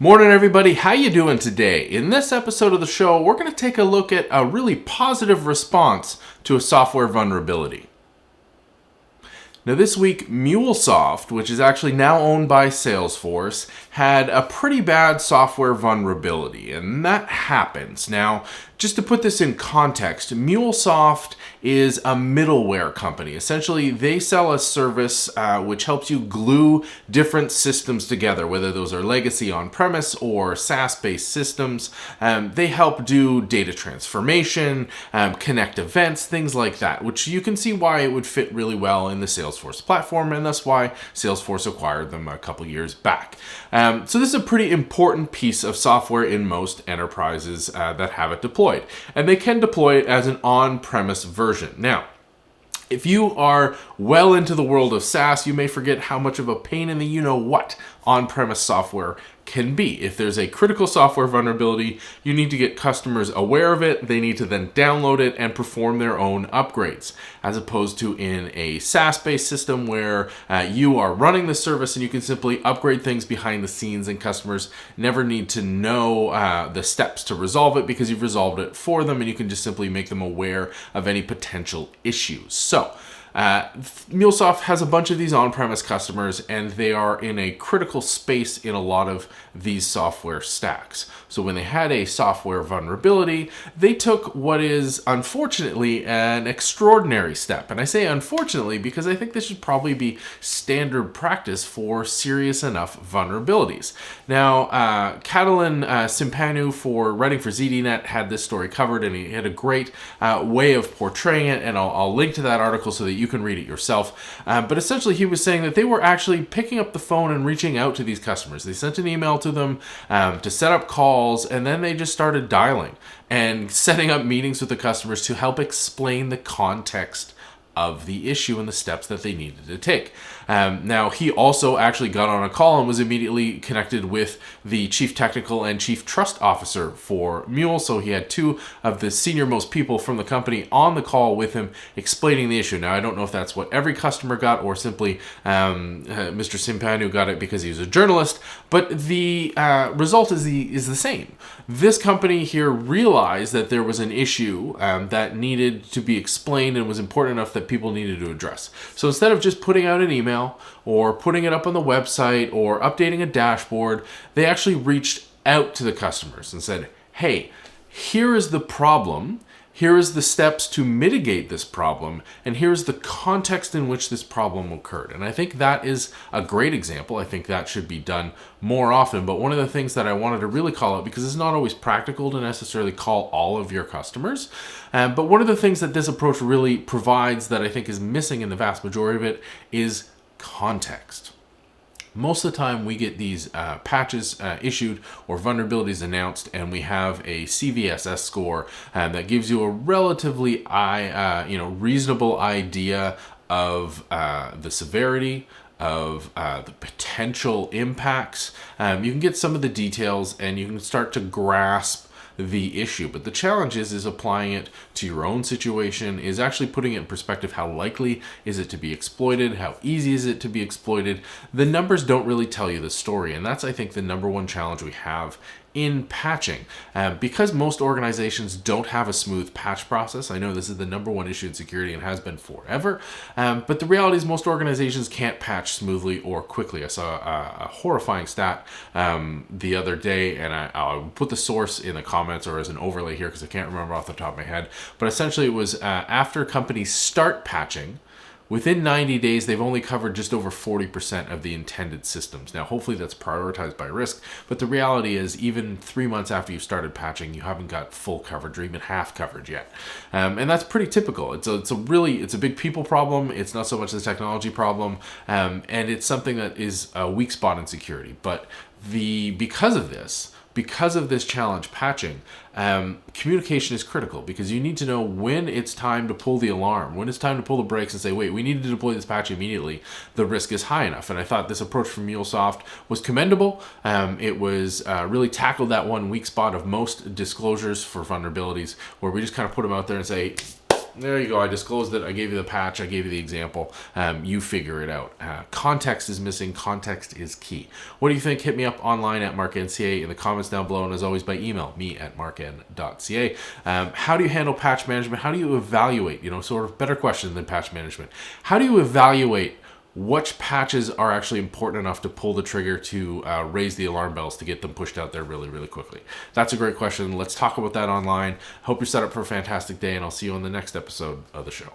Morning everybody, how you doing today? In this episode of the show, we're going to take a look at a really positive response to a software vulnerability. Now this week, MuleSoft, which is actually now owned by Salesforce, had a pretty bad software vulnerability, and that happens. Now, just to put this in context, MuleSoft is a middleware company. Essentially, they sell a service which helps you glue different systems together, whether those are legacy on-premise or SaaS-based systems. They help do data transformation, connect events, things like that, which you can see why it would fit really well in the Salesforce platform, and that's why Salesforce acquired them a couple years back. So this is a pretty important piece of software in most enterprises that have it deployed. And they can deploy it as an on-premise version. Now, if you are well into the world of SaaS, you may forget how much of a pain in the you-know-what on-premise software can be. If there's a critical software vulnerability, you need to get customers aware of it. They need to then download it and perform their own upgrades, as opposed to in a SaaS-based system where you are running the service and you can simply upgrade things behind the scenes, and customers never need to know the steps to resolve it because you've resolved it for them, and you can just simply make them aware of any potential issues. So, MuleSoft has a bunch of these on-premise customers, and they are in a critical space in a lot of these software stacks. So when they had a software vulnerability, they took what is unfortunately an extraordinary step. And I say unfortunately because I think this should probably be standard practice for serious enough vulnerabilities. Now, Catalin Simpanu writing for ZDNet had this story covered, and he had a great way of portraying it, and I'll link to that article so that you can read it yourself. But essentially he was saying that they were actually picking up the phone and reaching out to these customers. They sent an email to them to set up calls, and then they just started dialing and setting up meetings with the customers to help explain the context of the issue and the steps that they needed to take. Now, he also actually got on a call and was immediately connected with the chief technical and chief trust officer for Mule. So he had two of the senior most people from the company on the call with him explaining the issue. Now, I don't know if that's what every customer got or simply Mr. Simpanu got it because he was a journalist, but the result is the same. This company here realized that there was an issue that needed to be explained and was important enough that people needed to address. So instead of just putting out an email or putting it up on the website or updating a dashboard, they actually reached out to the customers and said, hey, here is the problem, here is the steps to mitigate this problem, and here's the context in which this problem occurred. And I think that is a great example. I think that should be done more often. But one of the things that I wanted to really call out, because it's not always practical to necessarily call all of your customers, but one of the things that this approach really provides that I think is missing in the vast majority of it is context. Most of the time we get these patches issued or vulnerabilities announced, and we have a CVSS score that gives you a relatively reasonable idea of the severity of the potential impacts. You can get some of the details and you can start to grasp the issue, but the challenge is applying it to your own situation, is actually putting it in perspective. How likely is it to be exploited? How easy is it to be exploited? The numbers don't really tell you the story, and that's, I think, the number one challenge we have in patching. Because most organizations don't have a smooth patch process. I know this is the number one issue in security and has been forever, but the reality is most organizations can't patch smoothly or quickly. I saw a horrifying stat the other day, and I'll put the source in the comments or as an overlay here because I can't remember off the top of my head, but essentially it was after companies start patching, within 90 days, they've only covered just over 40% of the intended systems. Now, hopefully that's prioritized by risk, but the reality is even 3 months after you've started patching, you haven't got full coverage or even half coverage yet. And that's pretty typical. It's a big people problem. It's not so much a technology problem, and it's something that is a weak spot in security. But because of this challenge patching, communication is critical, because you need to know when it's time to pull the alarm, when it's time to pull the brakes and say, wait, we need to deploy this patch immediately. The risk is high enough. And I thought this approach from MuleSoft was commendable. It was really tackled that one weak spot of most disclosures for vulnerabilities, where we just kind of put them out there and say, there you go. I disclosed it. I gave you the patch. I gave you the example. You figure it out. Context is missing. Context is key. What do you think? Hit me up online at marknca in the comments down below, and as always by email, me at markn.ca. How do you handle patch management? How do you evaluate? Sort of better question than patch management. How do you evaluate which patches are actually important enough to pull the trigger to raise the alarm bells to get them pushed out there really, really quickly? That's a great question. Let's talk about that online. Hope you're set up for a fantastic day, and I'll see you on the next episode of the show.